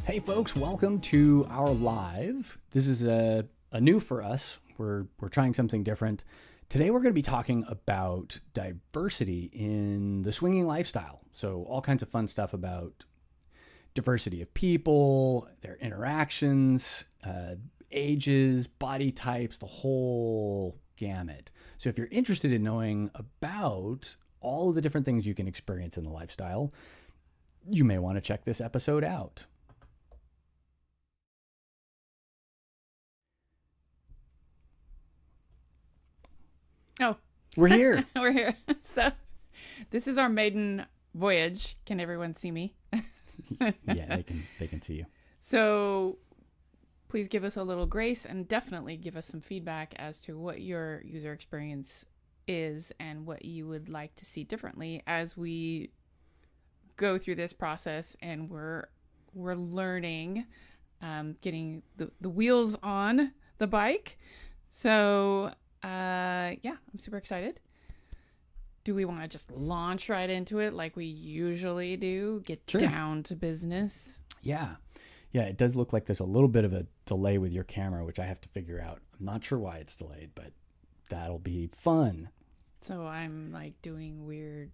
Hey folks, welcome to our live. This is a new for us. We're trying something different. Today we're going to be talking about diversity in the swinging lifestyle. So all kinds of fun stuff about diversity of people, their interactions, ages, body types, the whole gamut. So if you're interested in knowing about all of the different things you can experience in the lifestyle, you may want to check this episode out. Oh, we're here. We're here. So this is our maiden voyage. Can everyone see me? Yeah, they can see you. So please give us a little grace and definitely give us some feedback as to what your user experience is and what you would like to see differently as we go through this process, and we're learning, getting the wheels on the bike. So yeah, I'm super excited. Do we want to just launch right into it like we usually do? Get down to business? Yeah, it does look like there's a little bit of a delay with your camera, which I have to figure out. I'm not sure why it's delayed, but that'll be fun. So I'm like doing weird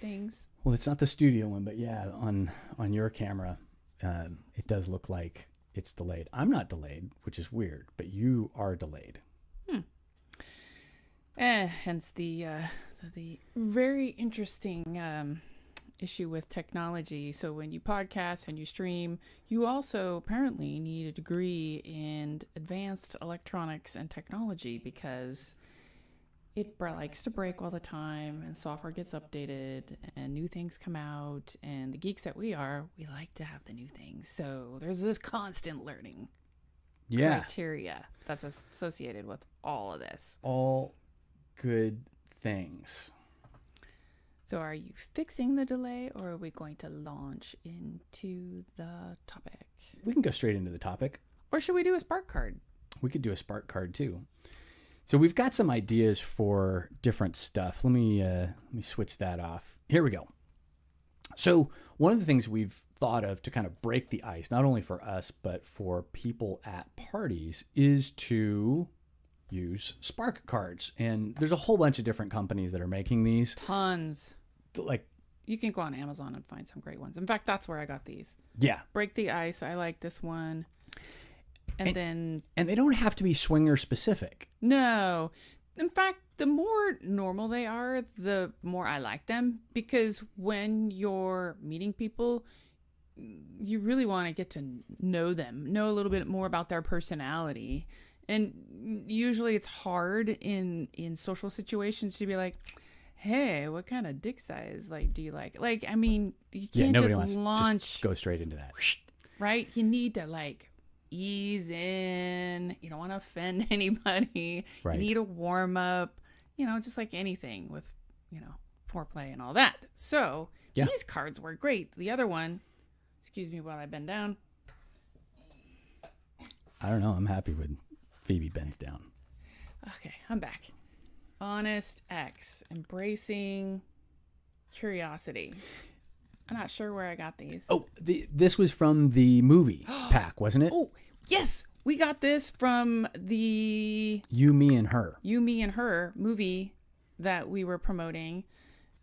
things. Well, it's not the studio one, but yeah, on your camera, it does look like it's delayed. I'm not delayed, which is weird, but you are delayed. Hence the very interesting issue with technology. So when you podcast and you stream, you also apparently need a degree in advanced electronics and technology because it likes to break all the time, and software gets updated and new things come out, and the geeks that we are, we like to have the new things. So there's this constant learning criteria that's associated with all of this. All good things. So are you fixing the delay, or are we going to launch into the topic? We can go straight into the topic. Or should we do a spark card? We could do a spark card too. So we've got some ideas for different stuff. Let me switch that off. Here we go. So one of the things we've thought of to kind of break the ice, not only for us, but for people at parties, is to use spark cards. And there's a whole bunch of different companies that are making these. Tons. Like, you can go on Amazon and find some great ones. In fact, that's where I got these. Yeah. Break the ice. I like this one. And they don't have to be swinger specific. No. In fact, the more normal they are, the more I like them, because when you're meeting people, you really want to get to know them, know a little bit more about their personality. And usually it's hard in social situations to be like, hey, what kind of dick size do you like? Like, I mean, you can't just go straight into that. Right? You need to ease in. You don't want to offend anybody. Right. You need a warm up, just like anything with, foreplay and all that. So these cards were great. The other one, excuse me while I bend down. I don't know. I'm happy with Phoebe bends down. Okay, I'm back. Honest X, embracing curiosity. I'm not sure where I got these. Oh, this was from the movie pack, wasn't it? Oh, yes. We got this from the You, Me, and Her movie that we were promoting.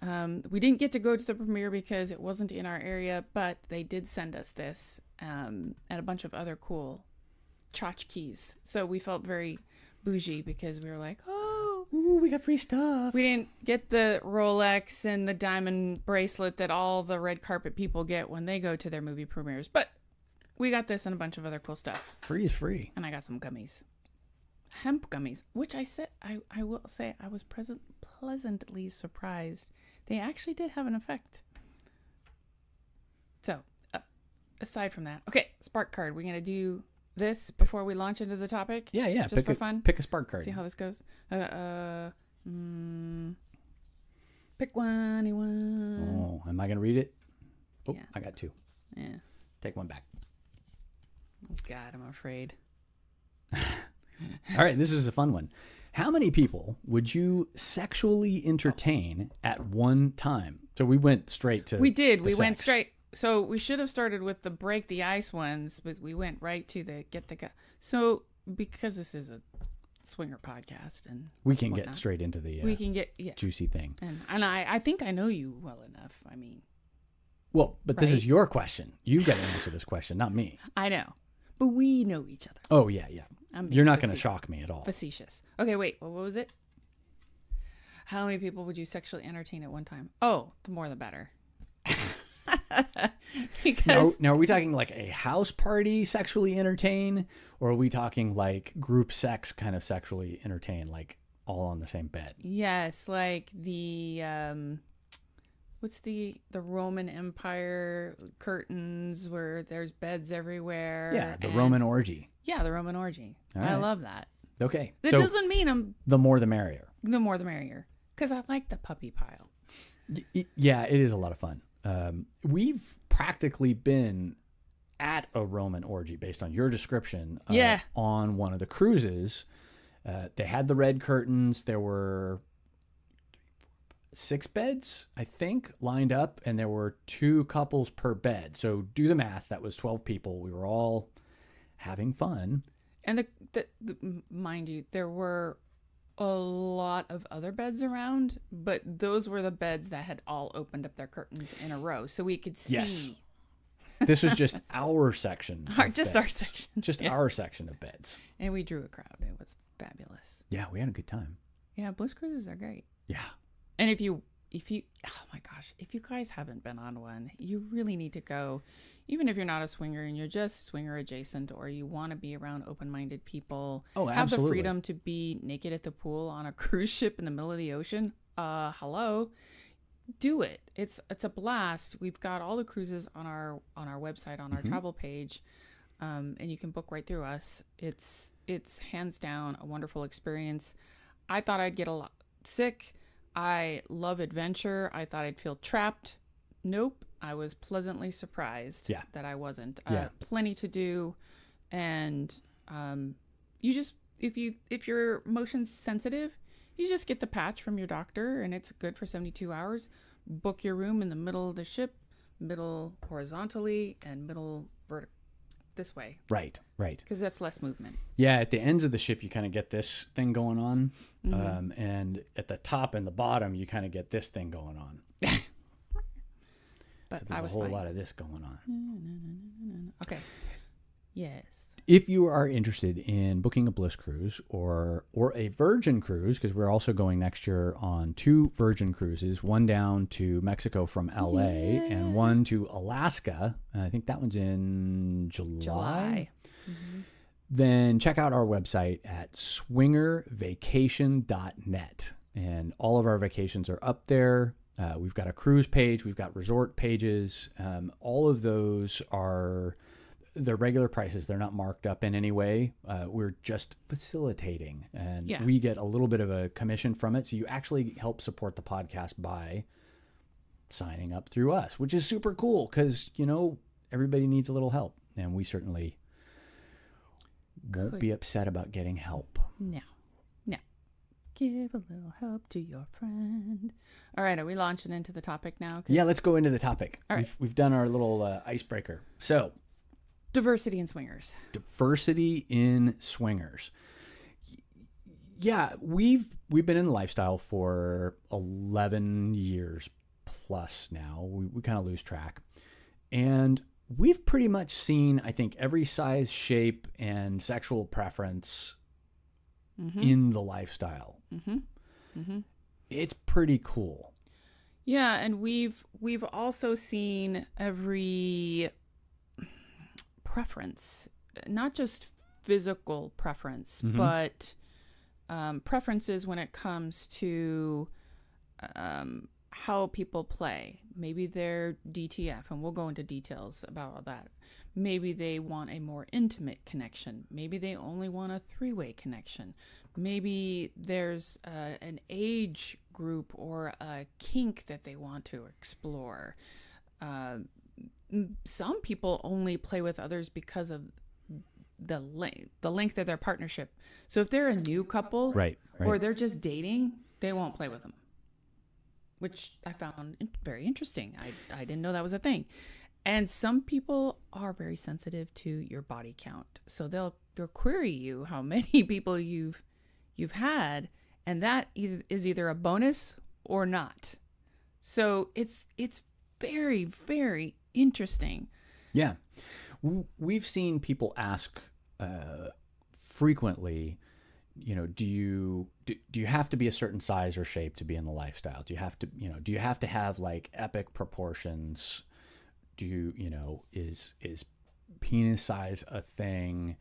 We didn't get to go to the premiere because it wasn't in our area, but they did send us this and a bunch of other cool tchotchkes. So we felt very bougie because we were like, ooh, we got free stuff. We didn't get the Rolex and the diamond bracelet that all the red carpet people get when they go to their movie premieres, but we got this and a bunch of other cool stuff. Free is free. And I got some gummies. Hemp gummies, which I will say I was pleasantly surprised. They actually did have an effect. So, aside from that, okay, spark card. We're going to do this before we launch into the topic? Yeah. Just for fun? Pick a spark card. See how this goes? Pick anyone. Oh, am I going to read it? Oh, Yeah. I got two. Yeah. Take one back. Oh, God, I'm afraid. All right, this is a fun one. How many people would you sexually entertain at one time? So we went straight to We did. We sex. went straight. So we should have started with the break the ice ones, but we went right to the get the guy. So because this is a swinger podcast and we can whatnot, get straight into the we can get juicy thing. And I think I know you well enough. I mean, well, but this right? is your question. You've got to answer this question, not me. I know, but we know each other. Oh yeah. I'm being You're not going to shock me at all. Facetious. Okay, wait. What was it? How many people would you sexually entertain at one time? Oh, the more the better. Because Now, are we talking like a house party sexually entertain, or are we talking like group sex kind of sexually entertain, like all on the same bed? yes, like the what's the Roman Empire curtains where there's beds everywhere. Yeah, the and- Roman orgy. Yeah, the Roman orgy. All I right. love that. Okay. That So doesn't mean I'm the more the merrier. the more the merrier, because I like the puppy pile. Yeah, it is a lot of fun. We've practically been at a Roman orgy based on your description. Yeah. On one of the cruises. They had the red curtains. There were 6 beds, I think, lined up, and there were 2 couples per bed. So do the math. That was 12 people. We were all having fun. And the mind you, there were a lot of other beds around, but those were the beds that had all opened up their curtains in a row, so we could see. Yes. This was just our section. of Our beds. section. Just Yeah. our section of beds. And we drew a crowd. It was fabulous. Yeah, we had a good time. Yeah, Bliss cruises are great. Yeah. And if you, oh my gosh, if you guys haven't been on one, you really need to go. Even if you're not a swinger and you're just swinger adjacent, or you want to be around open-minded people, Oh, have the absolutely. freedom to be naked at the pool on a cruise ship in the middle of the ocean. Hello, do it. It's a blast. We've got all the cruises on our website, on our travel page, and you can book right through us. It's hands down a wonderful experience. I thought I'd get a lot sick. I love adventure. I thought I'd feel trapped. Nope. I was pleasantly surprised that I wasn't. Plenty to do, and you just if you're motion sensitive, you just get the patch from your doctor, and it's good for 72 hours. Book your room in the middle of the ship, middle horizontally, and middle vertical. This way, Right. because that's less movement. Yeah, at the ends of the ship, you kind of get this thing going on. And at the top and the bottom, you kind of get this thing going on. But So I there's was a whole fine. lot of this going on. Okay. Yes. If you are interested in booking a Bliss cruise or a Virgin cruise, because we're also going next year on 2 Virgin cruises, one down to Mexico from LA and one to Alaska. I think that one's in July. Then check out our website at swingervacation.net. And all of our vacations are up there. We've got a cruise page. We've got resort pages. All of those are the regular prices. They're not marked up in any way. We're just facilitating. And we get a little bit of a commission from it. So you actually help support the podcast by signing up through us, which is super cool because, everybody needs a little help. And we certainly won't be upset about getting help. No. Give a little help to your friend. All right, are we launching into the topic now? 'Cause Yeah, let's go into the topic. All right. We've done our little icebreaker. So, diversity in swingers. diversity in swingers. Yeah, we've been in the lifestyle for 11 years plus now. We kind of lose track. And we've pretty much seen, I think, every size, shape, and sexual preference in the lifestyle. It's pretty cool. Yeah, and we've also seen every preference, not just physical preference, but preferences when it comes to how people play. Maybe they're DTF, and we'll go into details about all that. Maybe they want a more intimate connection. Maybe they only want a 3-way connection. Maybe there's an age group or a kink that they want to explore. Some people only play with others because of the length of their partnership. So if they're a new couple, Right. or they're just dating, they won't play with them, which I found very interesting. I didn't know that was a thing. And some people are very sensitive to your body count. So they'll query you how many people you've had, and that is either a bonus or not. So it's very, very interesting. Yeah. We've seen people ask frequently, do you have to be a certain size or shape to be in the lifestyle? Do you have to have like epic proportions? Is penis size a thing?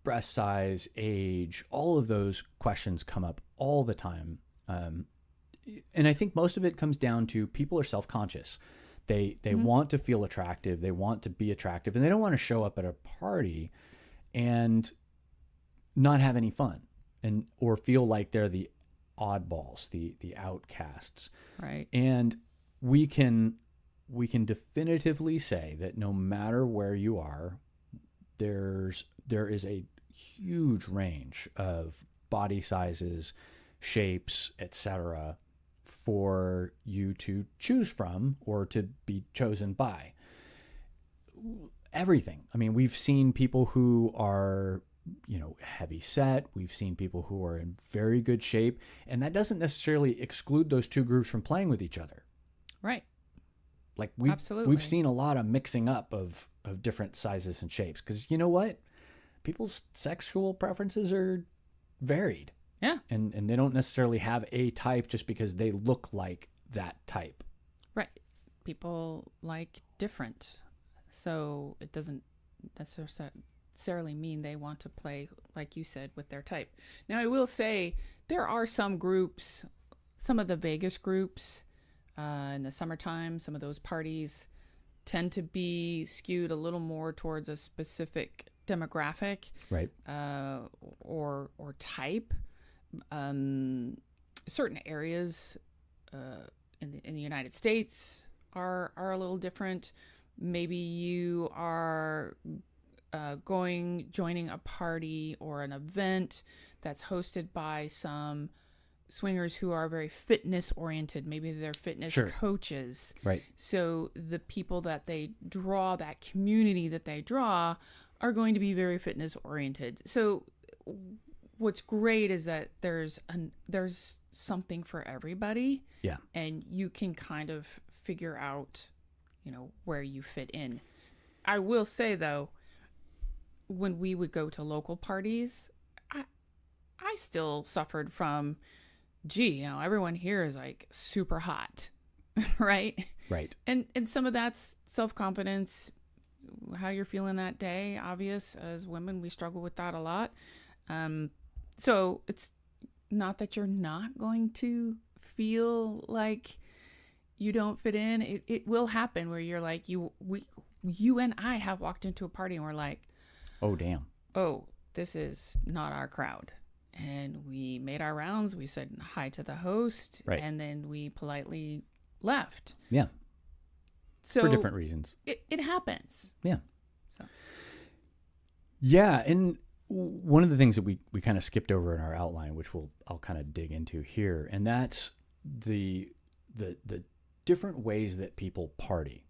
Breast size, age, all of those questions come up all the time. And I think most of it comes down to people are self-conscious. They want to feel attractive. They want to be attractive, and they don't want to show up at a party and not have any fun or feel like they're the oddballs, the outcasts. Right. And we can definitively say that no matter where you are, there is a huge range of body sizes, shapes, etc., for you to choose from or to be chosen by. Everything. I mean, we've seen people who are, heavy set. We've seen people who are in very good shape, and that doesn't necessarily exclude those two groups from playing with each other. Right. Like Absolutely. We've seen a lot of mixing up of different sizes and shapes, because you know what? People's sexual preferences are varied. Yeah. And they don't necessarily have a type just because they look like that type. Right. People like different. So it doesn't necessarily mean they want to play, like you said, with their type. Now, I will say there are some groups, some of the Vegas groups in the summertime, some of those parties tend to be skewed a little more towards a specific demographic, right? Or type. Certain areas in the United States are a little different. Maybe you are joining a party or an event that's hosted by some swingers who are very fitness oriented. Maybe they're fitness coaches. Right. So the people that they draw, that community that they draw, are going to be very fitness oriented. So what's great is that there's something for everybody. Yeah. And you can kind of figure out, where you fit in. I will say though, when we would go to local parties, I still suffered from, everyone here is like super hot, right? Right. And some of that's self-confidence, how you're feeling that day. Obvious, as women, we struggle with that a lot. So it's not that you're not going to feel like you don't fit in. It will happen where you're like, you and I have walked into a party and we're like, oh, damn. Oh, this is not our crowd. And we made our rounds. We said hi to the host. Right. And then we politely left. Yeah. So for different reasons. It happens. Yeah. So. Yeah. And one of the things that we kind of skipped over in our outline, which I'll kind of dig into here, and that's the different ways that people party.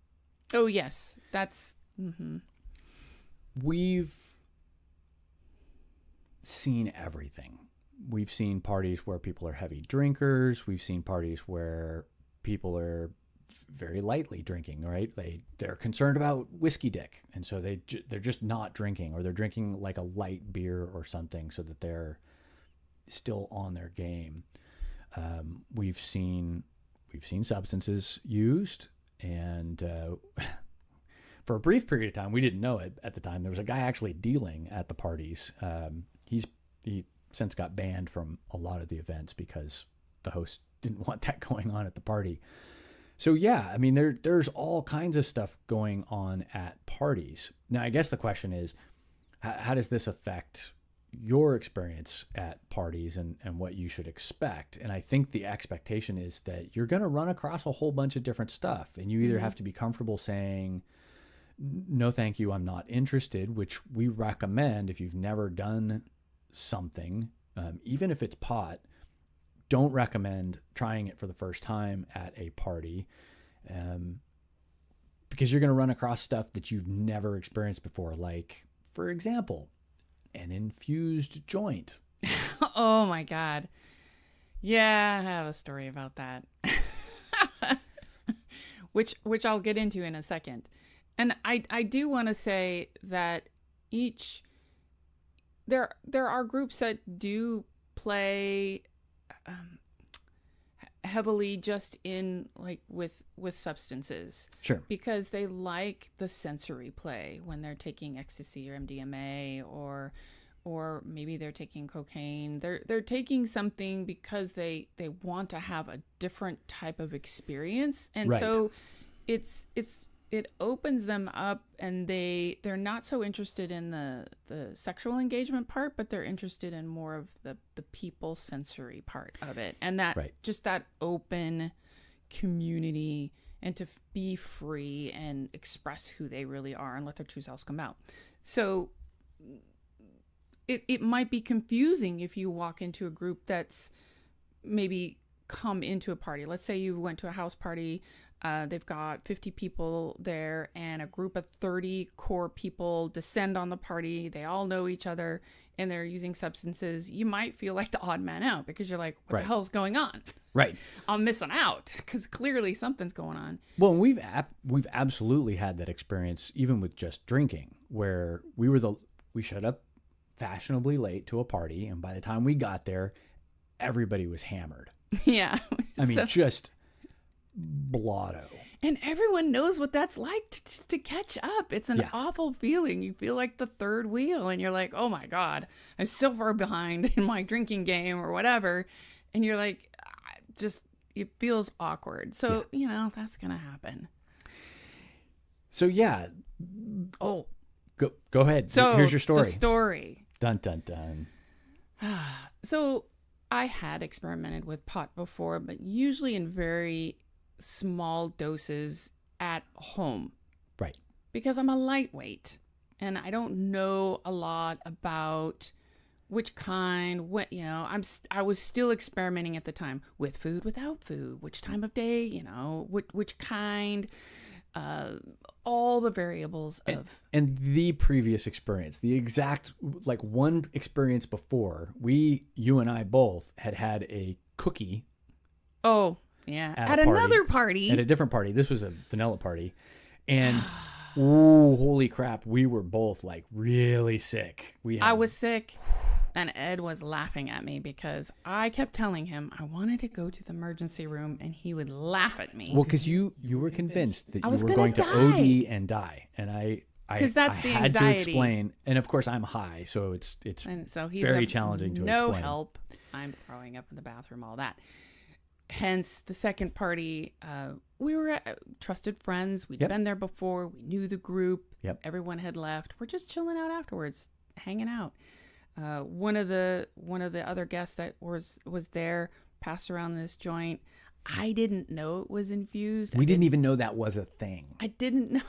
Oh, yes. That's... Mm-hmm. We've seen everything. We've seen parties where people are heavy drinkers. We've seen parties where people are very lightly drinking, right? They're concerned about whiskey dick, and so they're just not drinking, or they're drinking like a light beer or something so that they're still on their game. We've seen substances used, and for a brief period of time, we didn't know it at the time. There was a guy actually dealing at the parties. He since got banned from a lot of the events because the host didn't want that going on at the party. So yeah, I mean, there's all kinds of stuff going on at parties. Now, I guess the question is, how does this affect your experience at parties and what you should expect? And I think the expectation is that you're going to run across a whole bunch of different stuff, and you either have to be comfortable saying, no, thank you, I'm not interested, which we recommend if you've never done something, even if it's pot. Don't recommend trying it for the first time at a party. because you're going to run across stuff that you've never experienced before. Like, for example, an infused joint. Oh my God. Yeah, I have a story about that. which I'll get into in a second. And I do want to say that there are groups that do play heavily just in like with substances. Sure. Because they like the sensory play when they're taking ecstasy or MDMA or maybe they're taking cocaine. They're taking something because they want to have a different type of experience. And right. So it opens them up, and they're not so interested in the sexual engagement part, but they're interested in more of the people sensory part of it. And that right. just that open community, and to be free and express who they really are and let their true selves come out. So it might be confusing if you walk into a group that's maybe come into a party. Let's say you went to a house party. They've got 50 people there, and a group of 30 core people descend on the party. They all know each other, and they're using substances. You might feel like the odd man out because you're like, what right. the hell's going on? Right. I'm missing out because clearly something's going on. Well, we've absolutely had that experience even with just drinking, where we showed up fashionably late to a party, and by the time we got there, everybody was hammered. Yeah. I mean, just blotto. And everyone knows what that's like to catch up. It's an awful feeling. You feel like the third wheel, and you're like, oh my God, I'm so far behind in my drinking game or whatever. And you're like, it feels awkward. So, that's going to happen. So, yeah. Oh. Go ahead. So here's your story. The story. Dun, dun, dun. So I had experimented with pot before, but usually in very small doses at home. Right. Because I'm a lightweight and I don't know a lot about which kind, I was still experimenting at the time with food, without food, which time of day, which kind, all the variables and the previous experience, the exact, like one experience before, you and I both had a cookie. Oh, yeah. At another party. At a different party. This was a vanilla party. And ooh, holy crap, we were both like really sick. I was sick. And Ed was laughing at me because I kept telling him I wanted to go to the emergency room, and he would laugh at me. Well, because you were convinced that you were going to OD and die, and I that's the had anxiety. to explain. And of course, I'm high, so it's and so he's very challenging to explain. No help. I'm throwing up in the bathroom, all that. Hence, the second party, we were trusted friends. We'd been there before. We knew the group. Yep. Everyone had left. We're just chilling out afterwards, hanging out. One of the other guests that was there passed around this joint. I didn't know it was infused. We didn't even know that was a thing. I didn't know.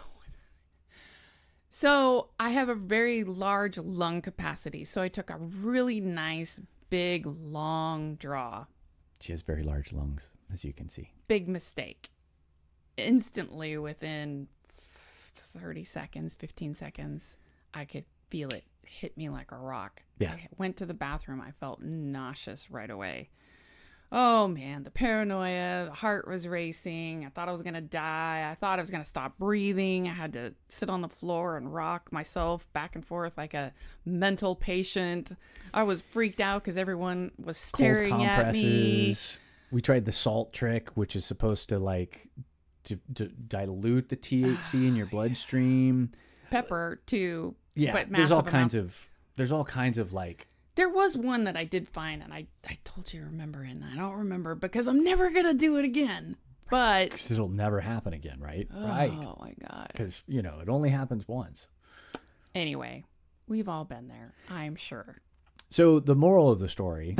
So I have a very large lung capacity. So I took a really nice, big, long draw. She has very large lungs, as you can see. Big mistake. Instantly, within 30 seconds, 15 seconds, I could feel it hit me like a rock. Yeah. I went to the bathroom. I felt nauseous right away. Oh man, the paranoia, the heart was racing. I thought I was going to die. I thought I was going to stop breathing. I had to sit on the floor and rock myself back and forth like a mental patient. I was freaked out because everyone was staring Cold compresses. At me. We tried the salt trick, which is supposed to to dilute the THC in your bloodstream. Pepper too. Yeah, but there's all kinds of like. There was one that I did find, and I told you to remember, and I don't remember because I'm never going to do it again. But because it'll never happen again, right? Oh, right. Oh, my God. Because, it only happens once. Anyway, we've all been there, I'm sure. So the moral of the story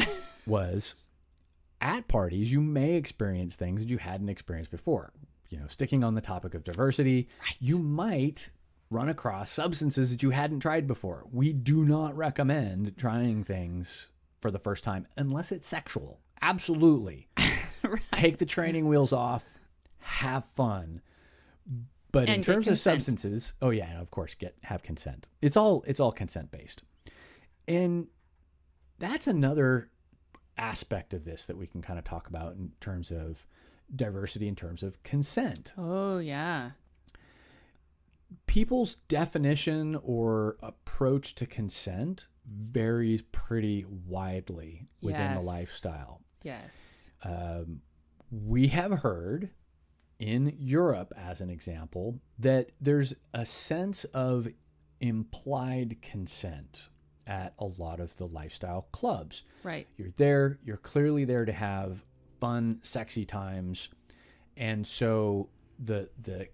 was at parties, you may experience things that you hadn't experienced before. Sticking on the topic of diversity, right. You might run across substances that you hadn't tried before. We do not recommend trying things for the first time unless it's sexual. Absolutely. Right. Take the training wheels off. Have fun. But in And get terms of consent. substances, oh yeah, and of course have consent. It's all consent based. And that's another aspect of this that we can kind of talk about in terms of diversity, in terms of consent. Oh, yeah. People's definition or approach to consent varies pretty widely within the Yes. lifestyle. Yes. We have heard in Europe, as an example, that there's a sense of implied consent at a lot of the lifestyle clubs. Right. You're clearly there to have fun, sexy times. And so the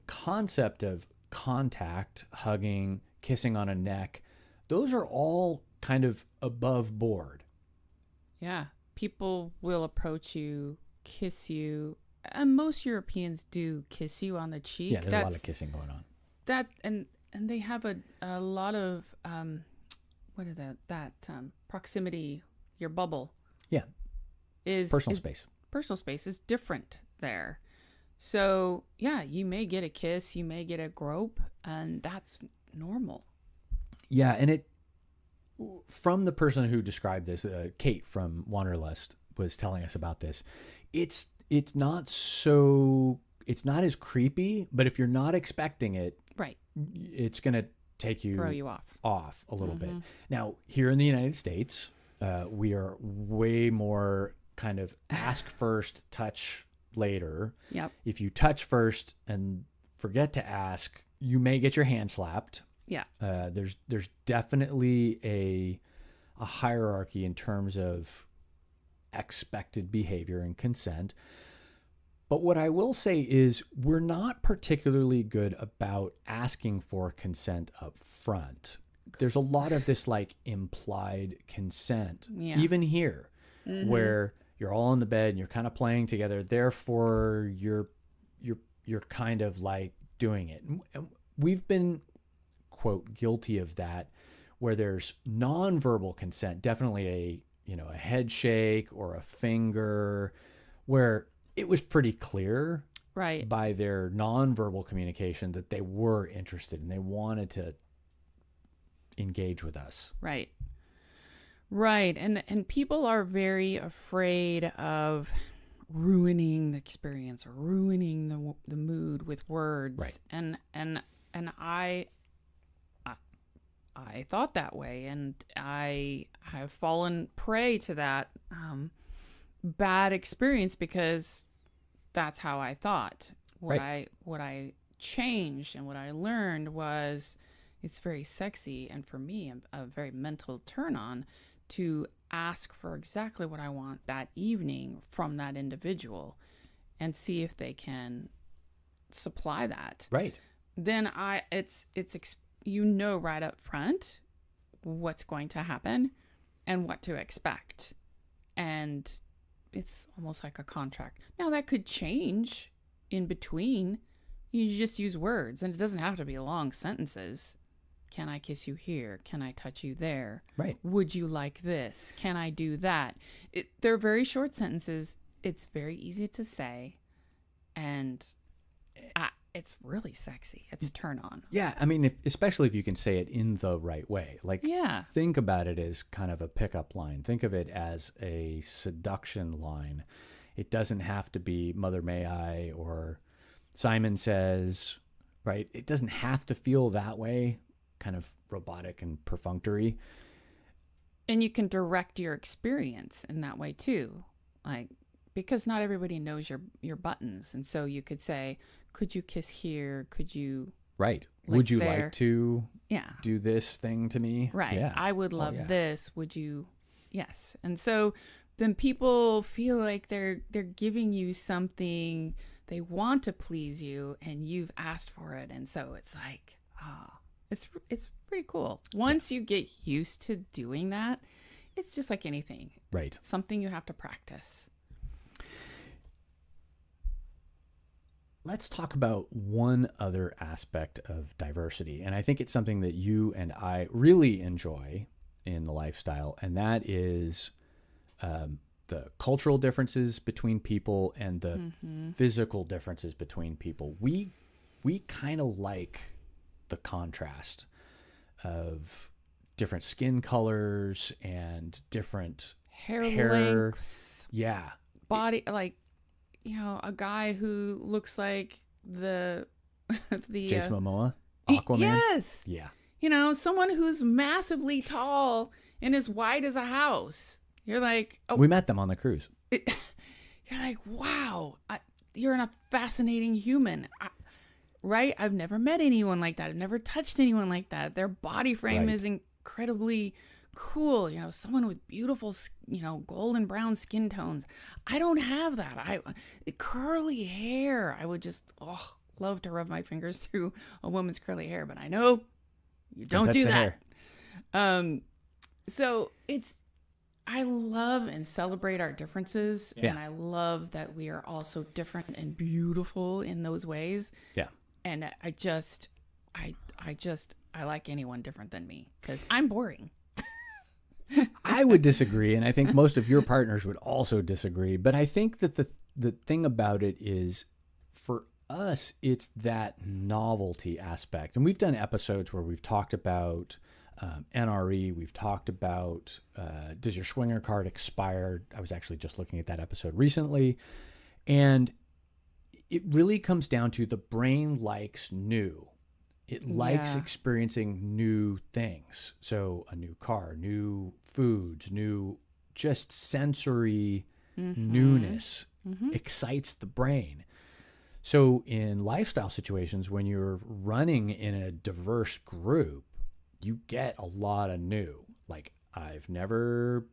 concept of contact, hugging, kissing on a neck, those are all kind of above board. Yeah. People will approach you, kiss you. And most Europeans do kiss you on the cheek. Yeah, there's a lot of kissing going on. That and they have a lot of what is that proximity, your bubble. Yeah. Personal space. Personal space is different there. So, yeah, you may get a kiss, you may get a grope, and that's normal. Yeah, and from the person who described this, Kate from Wanderlust was telling us about this. It's not as creepy, but if you're not expecting it, right, it's going to throw you off a little bit. Now, here in the United States, we are way more kind of ask first, touch later. Yep. If you touch first and forget to ask, you may get your hand slapped. Yeah. There's definitely a hierarchy in terms of expected behavior and consent. But what I will say is we're not particularly good about asking for consent up front. There's a lot of this like implied consent, even here, where you're all in the bed and you're kind of playing together. Therefore, you're kind of like doing it. And we've been, quote, guilty of that, where there's nonverbal consent, definitely a head shake or a finger, where it was pretty clear right by their nonverbal communication that they were interested and they wanted to engage with us. Right. And people are very afraid of ruining the experience or ruining the mood with words. Right. And I thought that way, and I have fallen prey to that bad experience because that's how I thought. What I changed and what I learned was it's very sexy, and for me a very mental turn on to ask for exactly what I want that evening from that individual and see if they can supply that. Right. Then it's right up front what's going to happen and what to expect. And it's almost like a contract. Now that could change in between. You just use words, and it doesn't have to be long sentences. Can I kiss you here? Can I touch you there? Right. Would you like this? Can I do that? They're very short sentences. It's very easy to say, and it's really sexy. It's a turn on. Yeah, I mean, especially if you can say it in the right way. Like, think about it as kind of a pickup line. Think of it as a seduction line. It doesn't have to be Mother May I or Simon Says, right? It doesn't have to feel that way, kind of robotic and perfunctory. And you can direct your experience in that way too. Like, because not everybody knows your buttons. And so you could say, could you kiss here? Could you? Right. Would you like to Yeah. do this thing to me? Right. Yeah. I would love this. Would you? Yes. And so then people feel like they're giving you something, they want to please you, and you've asked for it. And so it's like, it's pretty cool. Once you get used to doing that, it's just like anything. Right. Something you have to practice. Let's talk about one other aspect of diversity. And I think it's something that you and I really enjoy in the lifestyle. And that is the cultural differences between people and the physical differences between people. We we kind of like the contrast of different skin colors and different hair lengths, Yeah. body, like, a guy who looks like the Jason Momoa, Aquaman. Yes. Yeah. Someone who's massively tall and as wide as a house. You're like, oh, We met them on the cruise. you're like, wow, you're a fascinating human. Right? I've never met anyone like that. I've never touched anyone like that. Their body frame Right. is incredibly cool. Someone with beautiful, golden brown skin tones. I don't have that. Curly hair. I would just, love to rub my fingers through a woman's curly hair, but I know you don't do that. So I love and celebrate our differences. Yeah. And I love that we are all so different and beautiful in those ways. Yeah. And I like anyone different than me because I'm boring. I would disagree, and I think most of your partners would also disagree. But I think that the thing about it is, for us, it's that novelty aspect. And we've done episodes where we've talked about NRE. We've talked about does your swinger card expire? I was actually just looking at that episode recently. And it really comes down to the brain likes new. It likes experiencing new things. So a new car, new foods, new just sensory newness excites the brain. So in lifestyle situations, when you're running in a diverse group, you get a lot of new. Like I've never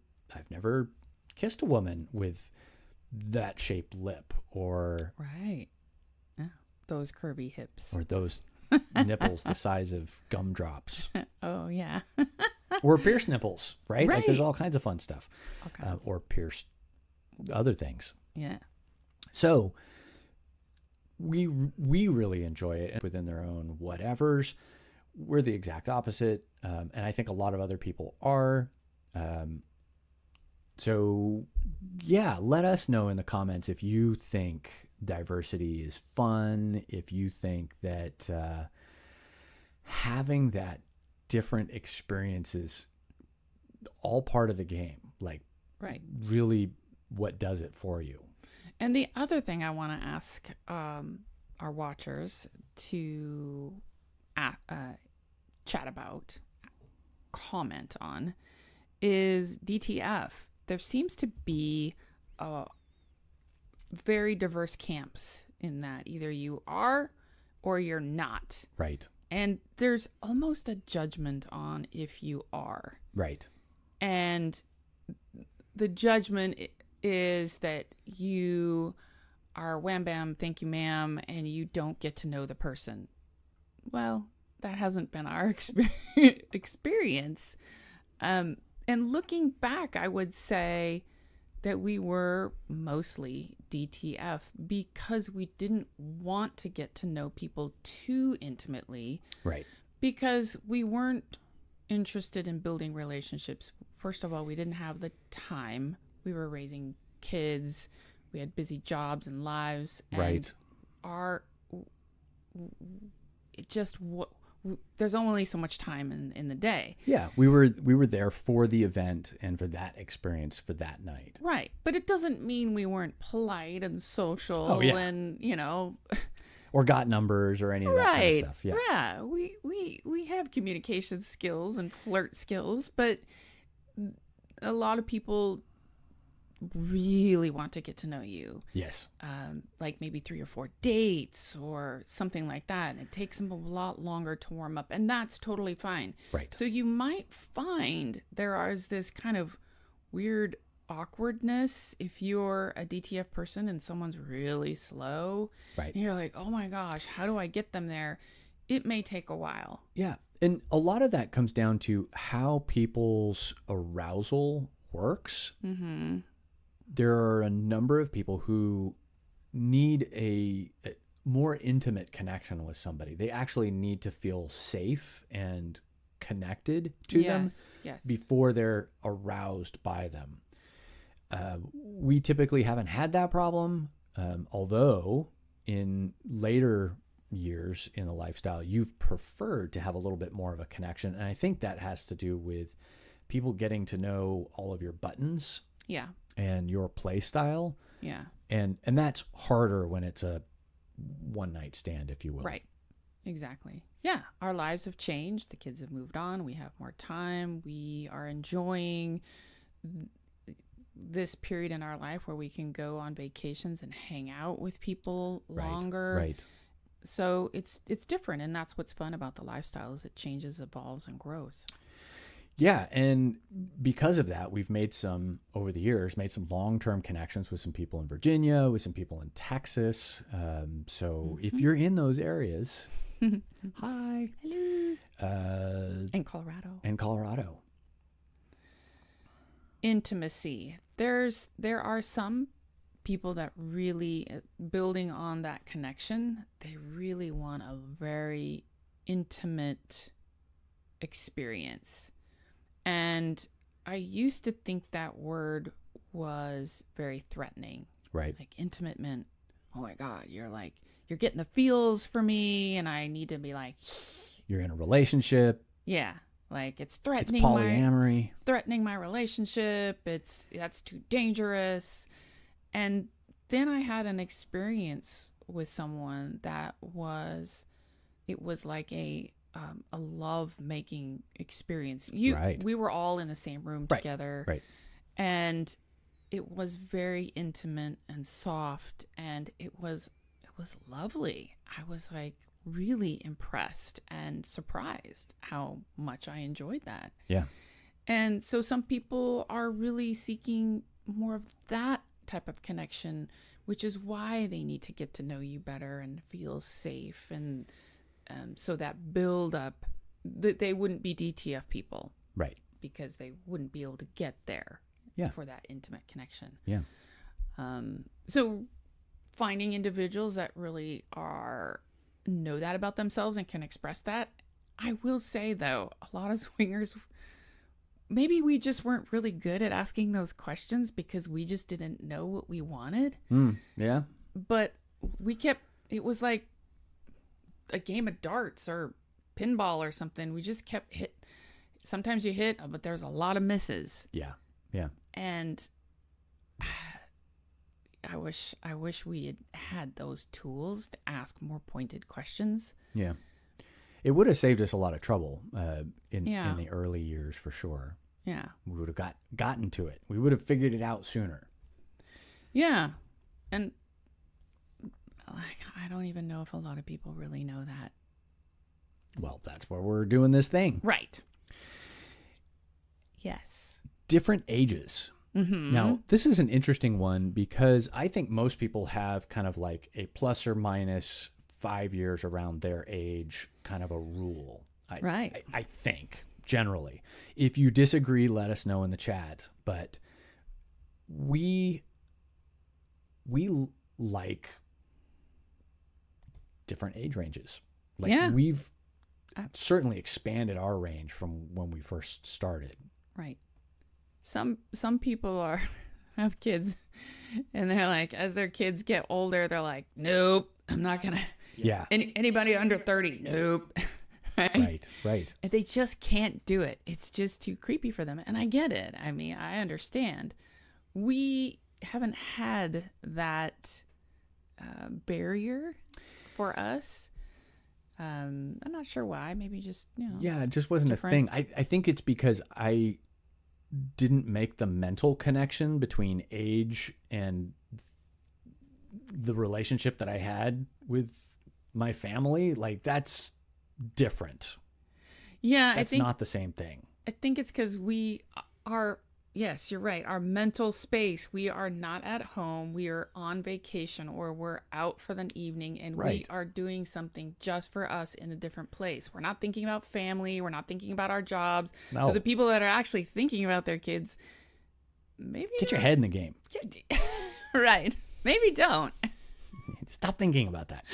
kissed a woman with that shaped lip or Right. Yeah. Those curvy hips. or those nipples the size of gumdrops. Oh, yeah. Or pierced nipples, right? Like there's Right. all kinds of fun stuff. All kinds. Or pierced other things. Yeah. So we really enjoy it within their own whatevers. We're the exact opposite. And I think a lot of other people are. So yeah, let us know in the comments if you think diversity is fun, if you think that having that different experiences all part of the game, like Right. really what does it for you. And the other thing I want to ask our watchers to chat about, comment on, is DTF. There seems to be very diverse camps in that either you are or you're not. Right. And there's almost a judgment on if you are. Right. And the judgment is that you are wham bam, thank you ma'am, and you don't get to know the person. Well, that hasn't been our experience. And looking back, I would say that we were mostly DTF because we didn't want to get to know people too intimately. Right. Because we weren't interested in building relationships. First of all, we didn't have the time. We were raising kids. We had busy jobs and lives. And Right. there's only so much time in the day. Yeah, we were there for the event and for that experience for that night. Right. But it doesn't mean we weren't polite and social and, Or got numbers or any of that kind of stuff. Yeah. Yeah. We have communication skills and flirt skills, but a lot of people really want to get to know you. Yes. Like maybe 3 or 4 dates or something like that. And it takes them a lot longer to warm up. And that's totally fine. Right. So you might find there is this kind of weird awkwardness if you're a DTF person and someone's really slow. Right. And you're like, oh my gosh, how do I get them there? It may take a while. Yeah. And a lot of that comes down to how people's arousal works. Mm-hmm. There are a number of people who need a more intimate connection with somebody. They actually need to feel safe and connected to them before they're aroused by them. We typically haven't had that problem, although in later years in the lifestyle, you've preferred to have a little bit more of a connection. And I think that has to do with people getting to know all of your buttons Yeah. and your play style. Yeah. And that's harder when it's a one night stand, if you will. Right. Exactly. Yeah. Our lives have changed. The kids have moved on. We have more time. We are enjoying this period in our life where we can go on vacations and hang out with people longer. Right. So it's different. And that's what's fun about the lifestyle is it changes, evolves, and grows. Yeah. And because of that, we've over the years, made some long-term connections with some people in Virginia, with some people in Texas. So if you're in those areas, hi. Hello. And Colorado. Intimacy. There are some people that really, building on that connection, they really want a very intimate experience. And I used to think that word was very threatening. Right. Like intimate meant, oh my God, you're getting the feels for me, and I need to be like, you're in a relationship. yeah, like it's threatening. It's polyamory. Threatening my relationship. That's too dangerous. And then I had an experience with someone that was like a love-making experience. Right. We were all in the same room Right. together. Right. And it was very intimate and soft, and it was lovely. I was like really impressed and surprised how much I enjoyed that. Yeah. And so some people are really seeking more of that type of connection, which is why they need to get to know you better and feel safe. And so that build up, they wouldn't be DTF people. Right. Because they wouldn't be able to get there for that intimate connection. Yeah. So finding individuals that really know that about themselves and can express that. I will say, though, a lot of swingers, maybe we just weren't really good at asking those questions because we just didn't know what we wanted. Yeah. But it was like a game of darts or pinball or something. We just kept sometimes you hit, but there's a lot of misses. Yeah. Yeah. And I wish we had those tools to ask more pointed questions. Yeah. It would have saved us a lot of trouble in the early years, for sure. Yeah. We would have gotten to it. We would have figured it out sooner. Yeah. And I don't even know if a lot of people really know that. Well, that's where we're doing this thing. Right. Yes. Different ages. Mm-hmm. Now, this is an interesting one because I think most people have kind of like a plus or minus 5 years around their age kind of a rule. Right. I think, generally. If you disagree, let us know in the chat. But we like different age ranges. We've certainly expanded our range from when we first started. Right. Some people have kids, and they're like, as their kids get older, they're like, nope, I'm not gonna. Yeah. Anybody under 30, nope. Right. And they just can't do it. It's just too creepy for them, and I get it. I mean, I understand. We haven't had that barrier for us. I'm not sure why. Maybe just Yeah, it just wasn't different. a thing. I think it's because I didn't make the mental connection between age and the relationship that I had with my family. Like, that's different. Yeah, That's not the same thing. I think it's because we are, yes, you're right. Our mental space, we are not at home. We are on vacation, or we're out for the evening, and we are doing something just for us in a different place. We're not thinking about family. We're not thinking about our jobs. No. So the people that are actually thinking about their kids, maybe Get your head in the game. Right. Maybe don't. Stop thinking about that.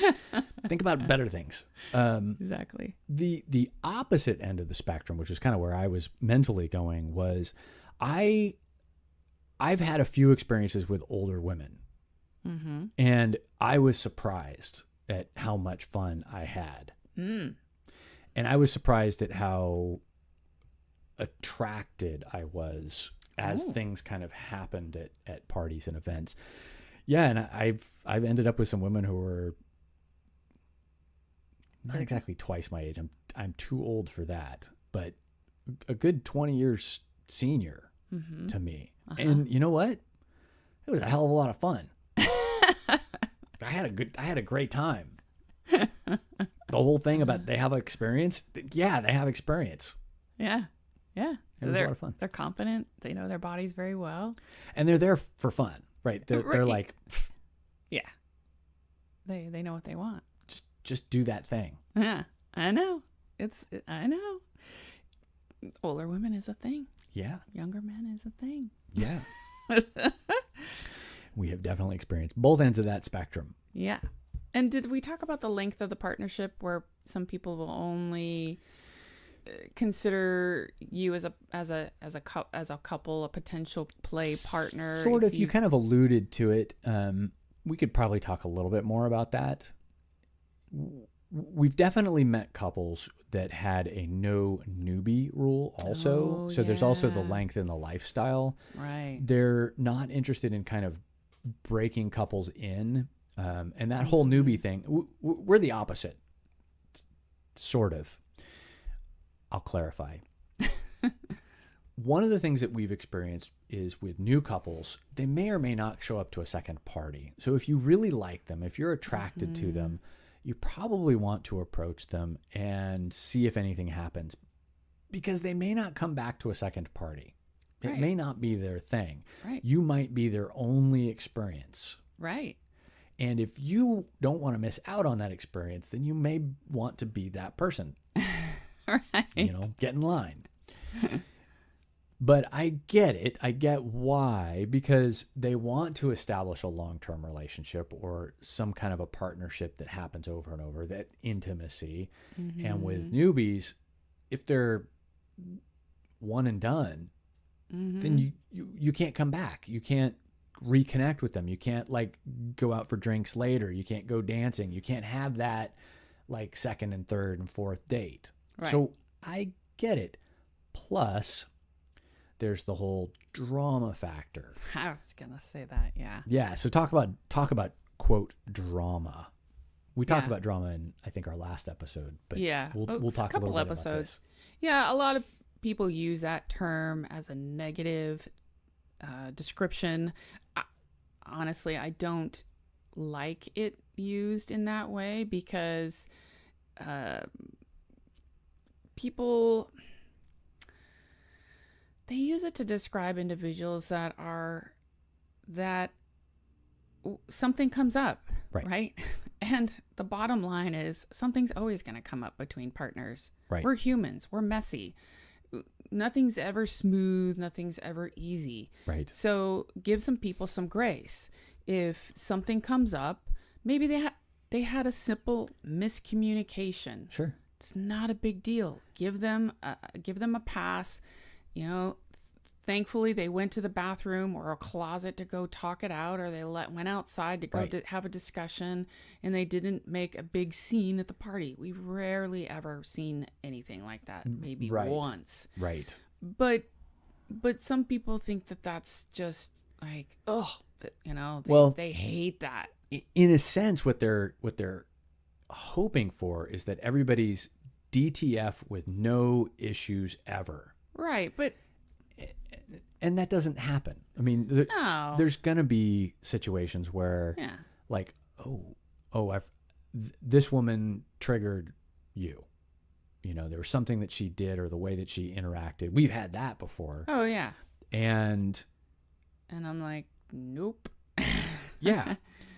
Think about better things. Exactly. The opposite end of the spectrum, which is kind of where I was mentally going, was I've had a few experiences with older women, Mm-hmm. and I was surprised at how much fun I had. Mm. And I was surprised at how attracted I was as things kind of happened at parties and events. Yeah, and I've ended up with some women who were not exactly twice my age. I'm too old for that, but a good 20 years senior to me. And you know what? It was a hell of a lot of fun. I had a great time. The whole thing about they have experience. Yeah, they have experience. Yeah. Yeah. It was a lot of fun. They're confident. They know their bodies very well. And they're there for fun, right? They're like, yeah. They know what they want. Just do that thing. Yeah, I know. I know. Older women is a thing. Yeah. Younger men is a thing. Yeah. We have definitely experienced both ends of that spectrum. Yeah. And did we talk about the length of the partnership where some people will only consider you as a couple, a potential play partner? Sort of. You kind of alluded to it. We could probably talk a little bit more about that. We've definitely met couples that had a no newbie rule also. So there's also the length and the lifestyle. Right. They're not interested in kind of breaking couples in. And that whole newbie thing, we're the opposite. Sort of. I'll clarify. One of the things that we've experienced is with new couples, they may or may not show up to a second party. So if you really like them, if you're attracted to them, you probably want to approach them and see if anything happens, because they may not come back to a second party. It may not be their thing. Right. You might be their only experience. Right. And if you don't want to miss out on that experience, then you may want to be that person. Right. Get in line. But I get it. I get why, because they want to establish a long-term relationship or some kind of a partnership that happens over and over, that intimacy. And with newbies, if they're one and done, then you can't come back. You can't reconnect with them. You can't go out for drinks later. You can't go dancing. You can't have that second and third and fourth date. Right. So I get it. Plus, there's the whole drama factor. I was gonna say that. Yeah. Yeah. So talk about quote drama. We talked about drama in I think our last episode, but we'll talk a little bit about this. Yeah, a lot of people use that term as a negative description. Honestly, I don't like it used in that way, because people, they use it to describe individuals that something comes up, right? And the bottom line is something's always going to come up between partners. Right. We're humans. We're messy. Nothing's ever smooth. Nothing's ever easy. Right. So give some people some grace. If something comes up, maybe they had a simple miscommunication. Sure. It's not a big deal. Give them a pass. Thankfully they went to the bathroom or a closet to go talk it out, or they went outside to go to have a discussion, and they didn't make a big scene at the party. We've rarely ever seen anything like that. Maybe once. Right. But some people think that that's just they hate that. In a sense, what they're hoping for is that everybody's DTF with no issues ever. Right, and that doesn't happen. I mean, there's going to be situations where this woman triggered you. There was something that she did or the way that she interacted. We've had that before. Oh, yeah. And I'm like, nope. Yeah.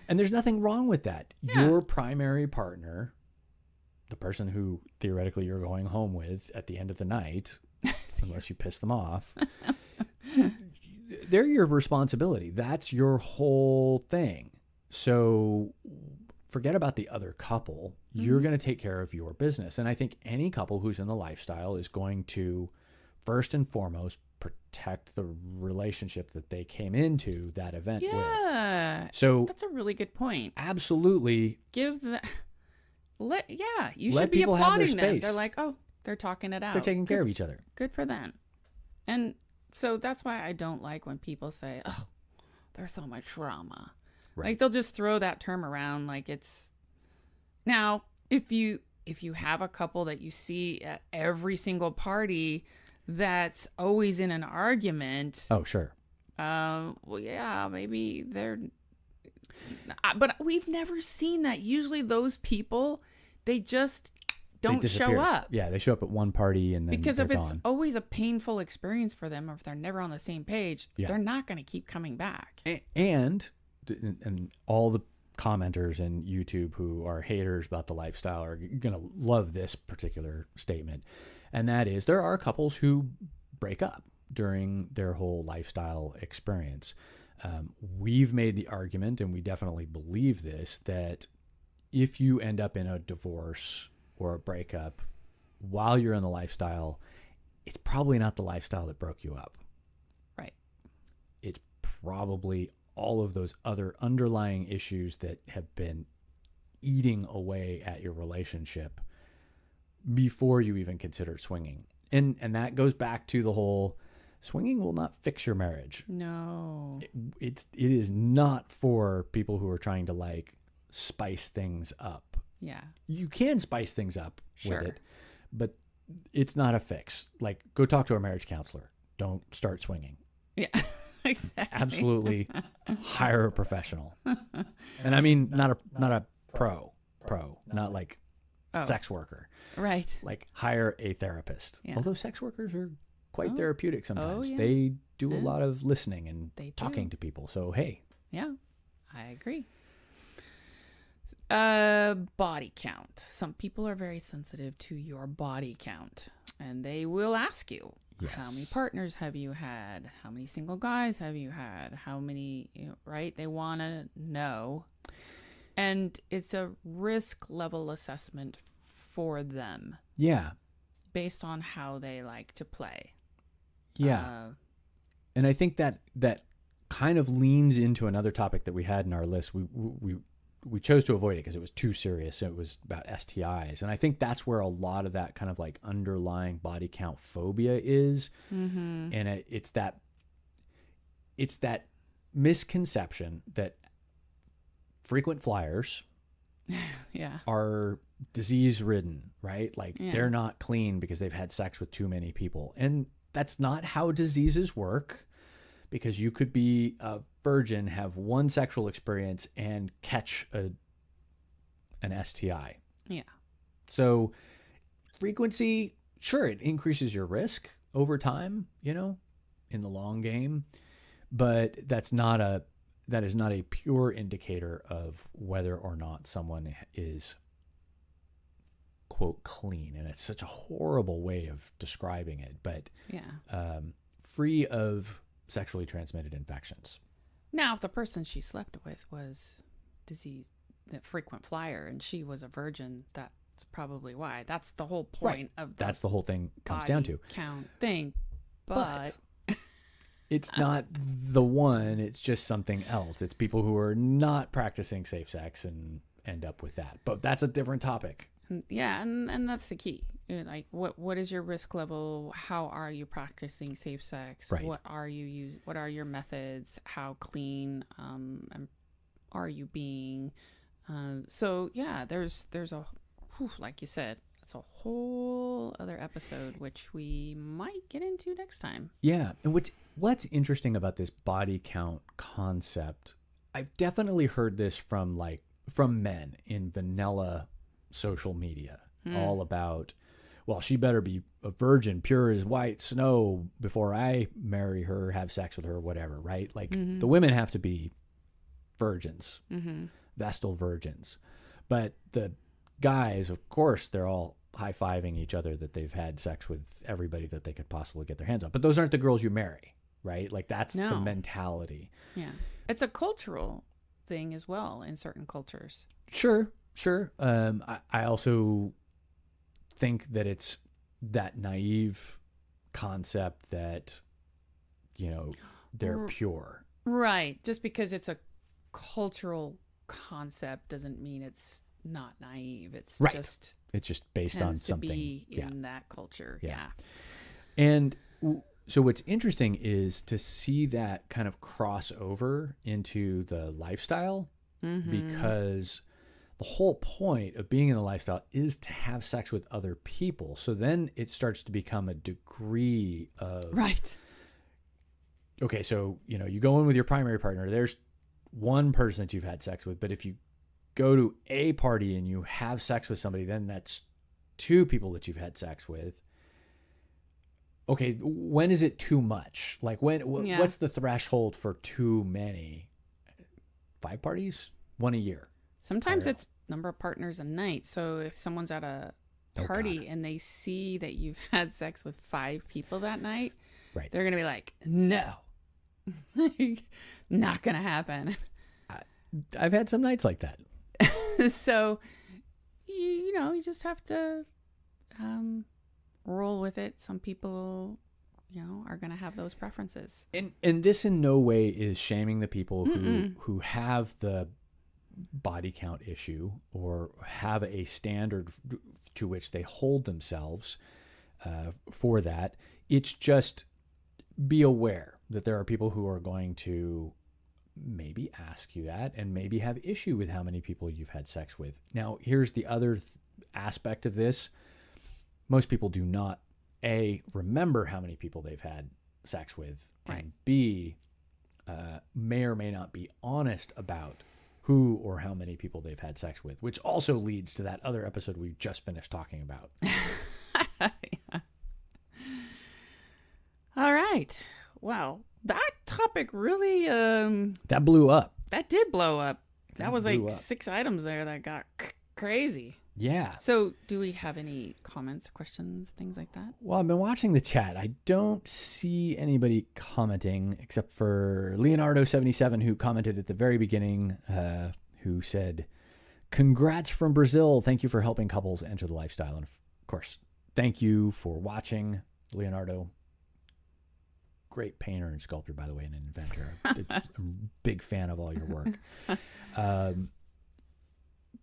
And there's nothing wrong with that. Yeah. Your primary partner, the person who theoretically you're going home with at the end of the night, unless you piss them off, they're your responsibility. That's your whole thing. So forget about the other couple. You're going to take care of your business. And I think any couple who's in the lifestyle is going to, first and foremost, protect the relationship that they came into that event with. Yeah. So That's a really good point. absolutely, Give the you Let should be people have their applauding them. space. They're like, oh, they're talking it out. they're taking care of each other. Good for them. And so that's why I don't like when people say, oh, there's so much drama. Right. Like they'll just throw that term around like it's now if you have a couple that you see at every single party that's always in an argument, Oh, sure. well, yeah, maybe they're. But we've never seen that. Usually, those people, they just don't show disappear. up. Yeah, they show up at one party and then Because they're if it's gone. always a painful experience for them, or if they're never on the same page, Yeah. they're not going to keep coming back. And all the commenters in YouTube who are haters about the lifestyle are going to love this particular statement. And that is, there are couples who break up during their whole lifestyle experience. We've made the argument, and we definitely believe this, that if you end up in a divorce or a breakup while you're in the lifestyle, it's probably not the lifestyle that broke you up. Right. It's probably all of those other underlying issues that have been eating away at your relationship before you even consider swinging. And that goes back to the whole swinging will not fix your marriage. No. It is not for people who are trying to like spice things up. Yeah. You can spice things up Sure. with it, but it's not a fix. Like, go talk to a marriage counselor. Don't start swinging. Yeah. Exactly. Absolutely hire a professional. And I mean not a pro, not like sex worker. Right. Like, hire a therapist. Yeah. Although sex workers are quite therapeutic sometimes. yeah. They do a Yeah. lot of listening and They do. talking to people. So hey, Yeah, I agree. Body count. Some people are very sensitive to your body count, and they will ask you, how many Yes. partners have you had? How many single guys have you had? How many, right? They want to know. And it's a risk level assessment for them yeah, based on how they like to play. yeah. And I think that kind of leans into another topic that we had in our list. We chose to avoid it because it was too serious. It was about STIs. And I think that's where a lot of that kind of like underlying body count phobia is. Mm-hmm. And it's that misconception that frequent flyers Yeah. are disease ridden, right? Like Yeah. they're not clean because they've had sex with too many people. And that's not how diseases work, because you could be a virgin, have one sexual experience, and catch an STI. Yeah. So frequency, sure, it increases your risk over time, in the long game, but that is not a pure indicator of whether or not someone is, quote, clean. And it's such a horrible way of describing it, but Yeah. free of sexually transmitted infections. Now, if the person she slept with was disease, the frequent flyer, and she was a virgin, that's probably why. That's the whole point of That's the whole thing comes body down to. count thing. But It's not the one, it's just something else. It's people who are not practicing safe sex and end up with that. But that's a different topic. yeah, and that's the key. Like, what is your risk level? How are you practicing safe sex? Right. What are you What are your methods? How clean are you being? So yeah, there's a like you said, that's a whole other episode which we might get into next time. Yeah. And what's interesting about this body count concept, I've definitely heard this from men in vanilla social media, all about, well, she better be a virgin, pure as white snow before I marry her, have sex with her, whatever, right? Like the women have to be virgins, Vestal virgins. But the guys, of course, they're all high-fiving each other that they've had sex with everybody that they could possibly get their hands on. But those aren't the girls you marry, right? Like that's the No. mentality. Yeah, it's a cultural thing as well in certain cultures. Sure. I also think that it's that naive concept that they're pure. Right. Just because it's a cultural concept doesn't mean it's not naive. It's right. just it's just based on something to be in that culture. Yeah. And so what's interesting is to see that kind of cross over into the lifestyle, because the whole point of being in the lifestyle is to have sex with other people. So then it starts to become a degree of right. Okay, so you go in with your primary partner. There's one person that you've had sex with, but if you go to a party and you have sex with somebody, then that's two people that you've had sex with. Okay, when is it too much? Like what's the threshold for too many? 5 parties? 1 a year? Sometimes it's number of partners a night. So if someone's at a party and they see that you've had sex with 5 people that night, right, they're going to be like, no, not going to happen. I've had some nights like that. So, you just have to roll with it. Some people, are going to have those preferences. And this in no way is shaming the people who have the body count issue or have a standard to which they hold themselves for that. It's just be aware that there are people who are going to maybe ask you that and maybe have issue with how many people you've had sex with. Now, here's the other aspect of this. Most people do not, A, remember how many people they've had sex with, right, and B, may or may not be honest about who or how many people they've had sex with, which also leads to that other episode we just finished talking about. Yeah. All right. Wow. That topic really... that blew up. That did blow up. That was like up. 6 items there that got crazy. Yeah. So do we have any comments, questions, things like that? Well, I've been watching the chat. I don't see anybody commenting except for Leonardo77, who commented at the very beginning, who said, "Congrats from Brazil. Thank you for helping couples enter the lifestyle." And of course, thank you for watching, Leonardo. Great painter and sculptor, by the way, and an inventor. I'm a big fan of all your work.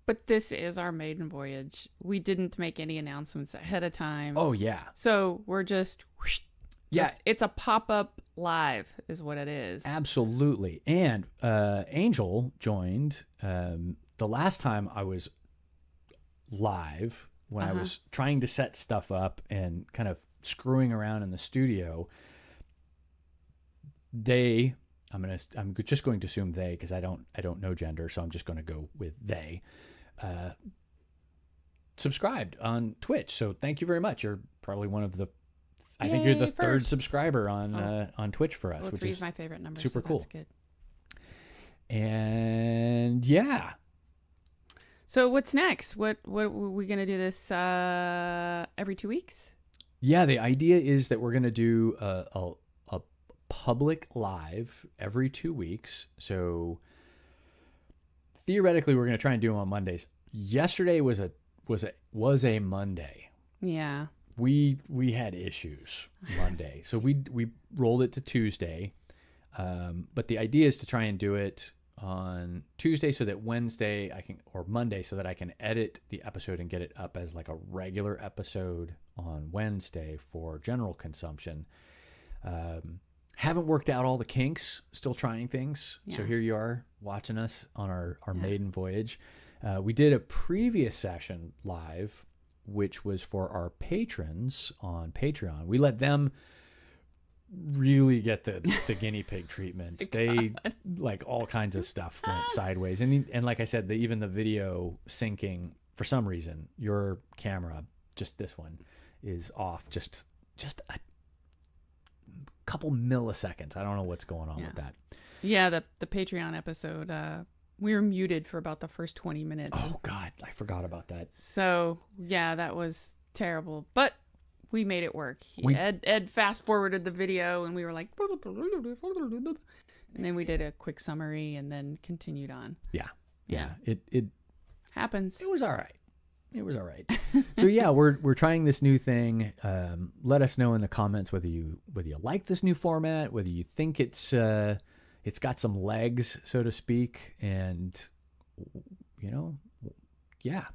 But this is our maiden voyage. We didn't make any announcements ahead of time. Oh, yeah. So we're just yeah. It's a pop-up live is what it is. Absolutely. And Angel joined the last time I was live when I was trying to set stuff up and kind of screwing around in the studio. I'm just going to assume they, because I don't know gender, so I'm just going to go with they. Subscribed on Twitch, so thank you very much. You're probably one of the, I think you're the third subscriber on Twitch for us, well, which is my favorite number. Super so cool. That's good. And yeah. So what's next? What are we gonna do this every 2 weeks? Yeah, the idea is that we're gonna do a public live every 2 weeks. So theoretically, we're going to try and do them on Mondays. Yesterday was a Monday. Yeah. We had issues Monday, so we rolled it to Tuesday. But the idea is to try and do it on Tuesday so that Wednesday or Monday so that I can edit the episode and get it up as like a regular episode on Wednesday for general consumption. Haven't worked out all the kinks, still trying things. Yeah. So here you are watching us on our maiden voyage. We did a previous session live, which was for our patrons on Patreon. We let them really get the guinea pig treatment. They like all kinds of stuff went sideways. And like I said, even the video syncing, for some reason, your camera, just this one, is off just a couple milliseconds. I don't know what's going on with that. Yeah, the Patreon episode, we were muted for about the first 20 minutes. Oh God, I forgot about that. So yeah, that was terrible, but we made it work. Ed fast forwarded the video and we were like, and then we did a quick summary and then continued on. Yeah. It happens. It was all right. It was all right. So yeah, we're trying this new thing. Let us know in the comments whether you like this new format, whether you think it's got some legs, so to speak, and yeah,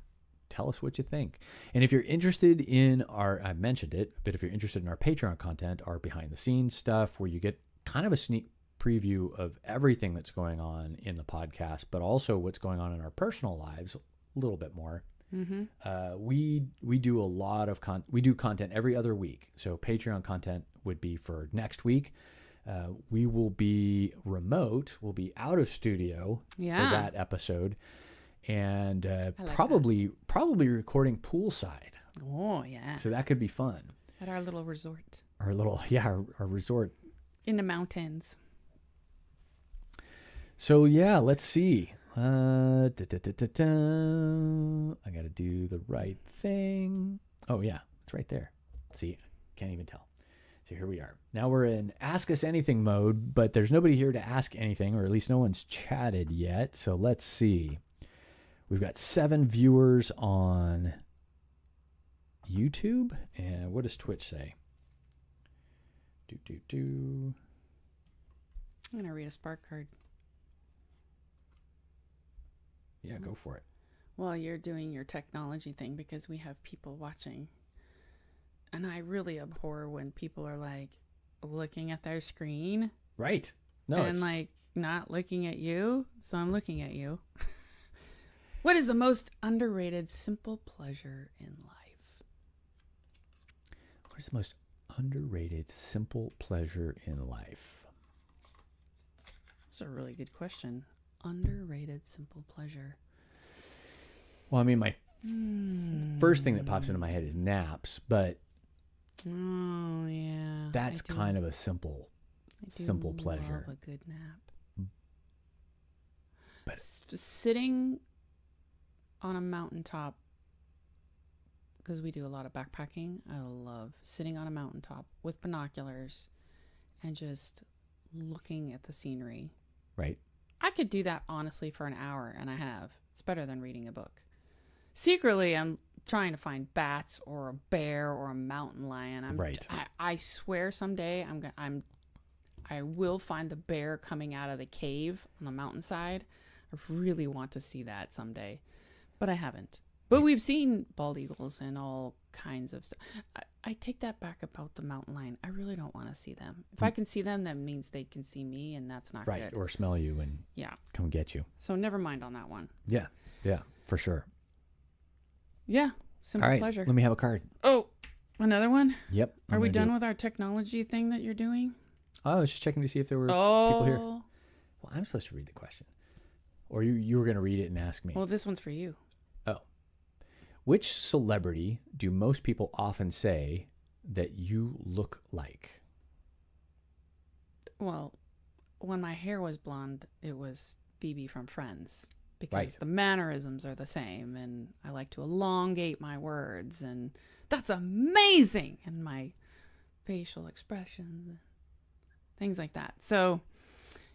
tell us what you think. And if you're interested in I mentioned it, but if you're interested in our Patreon content, our behind the scenes stuff, where you get kind of a sneak preview of everything that's going on in the podcast, but also what's going on in our personal lives a little bit more. Mm-hmm. We do a lot of we do content every other week. So Patreon content would be for next week. We will be remote. We'll be out of studio for that episode, and probably recording poolside. Oh yeah! So that could be fun at our little resort. Our resort in the mountains. So yeah, let's see. I got to do the right thing. Oh yeah, it's right there. See, can't even tell. So here we are. Now we're in Ask Us Anything mode, but there's nobody here to ask anything, or at least no one's chatted yet. So let's see. We've got 7 viewers on YouTube. And what does Twitch say? I'm going to read a spark card. Yeah, go for it. Well, you're doing your technology thing because we have people watching. And I really abhor when people are like looking at their screen. Right. No. And like not looking at you. So I'm looking at you. What is the most underrated simple pleasure in life? What is the most underrated simple pleasure in life? That's a really good question. Underrated simple pleasure. Well, I mean, my first thing that pops into my head is naps, but oh yeah, that's kind of a simple pleasure. Love a good nap. But sitting on a mountaintop, because we do a lot of backpacking, I love sitting on a mountaintop with binoculars and just looking at the scenery. Right. I could do that honestly for an hour, and I have. It's better than reading a book. Secretly, I'm trying to find bats or a bear or a mountain lion. Right. I swear someday I will find the bear coming out of the cave on the mountainside. I really want to see that someday, but I haven't. But we've seen bald eagles and all kinds of stuff. I take that back about the mountain lion. I really don't want to see them. If I can see them, that means they can see me, and that's not right. good. Or smell you and come get you. So never mind on that one. Yeah, for sure. Yeah, simple all right, pleasure. Let me have a card. Oh, another one? Yep. Are we done with our technology thing that you're doing? Oh, I was just checking to see if there were people here. Well, I'm supposed to read the question. Or you were going to read it and ask me. Well, this one's for you. Oh. Which celebrity do most people often say that you look like? Well, when my hair was blonde, it was Phoebe from Friends. Because the mannerisms are the same, and I like to elongate my words, and that's amazing, and my facial expressions, and things like that. So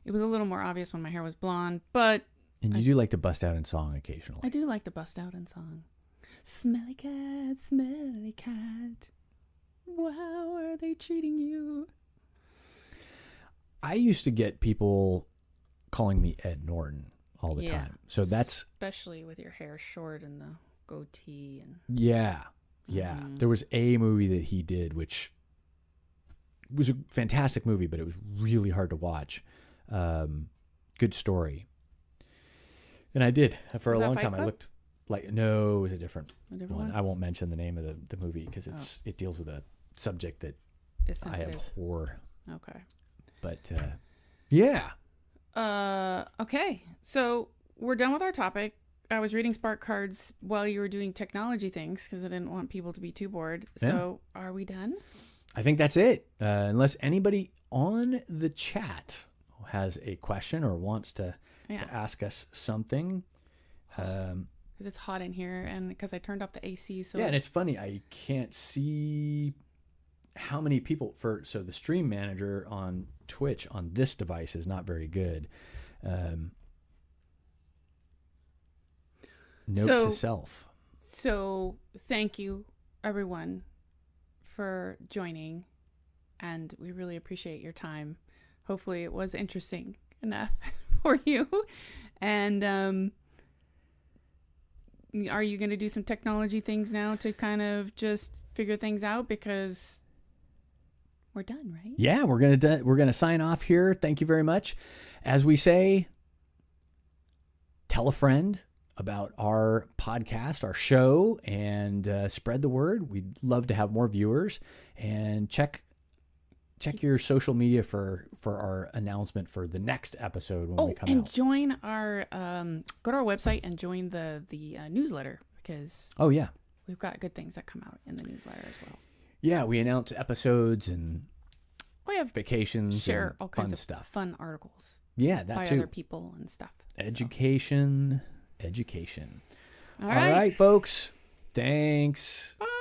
it was a little more obvious when my hair was blonde, but... And you do like to bust out in song occasionally. I do like to bust out in song. Smelly cat, how are they treating you? I used to get people calling me Ed Norton all the time. So that's... Especially with your hair short and the goatee. And Yeah. There was a movie that he did, which was a fantastic movie, but it was really hard to watch. Good story. And I did. For a long time, I looked like... No, it was a different one. I won't mention the name of the movie because it deals with a subject that I abhor. Okay. But, yeah. Okay. So we're done with our topic. I was reading spark cards while you were doing technology things because I didn't want people to be too bored. Yeah. So are we done? I think that's it. Unless anybody on the chat has a question or wants to ask us something. Because it's hot in here and because I turned off the AC. So and it's funny. I can't see how many people so the stream manager on Twitch on this device is not very good. Note to self. So thank you, everyone, for joining. And we really appreciate your time. Hopefully it was interesting enough for you. And are you going to do some technology things now to kind of just figure things out? Because we're done, right? Yeah, we're gonna sign off here. Thank you very much. As we say, tell a friend about our podcast, our show, and spread the word. We'd love to have more viewers. And check your social media for our announcement for the next episode when we come out. And join our go to our website and join the newsletter, because we've got good things that come out in the newsletter as well. Yeah, we announce episodes and we have vacations, share and all kinds fun of stuff, fun articles. Yeah, that by too. Other people and stuff. Education. All All right, folks. Thanks. Bye.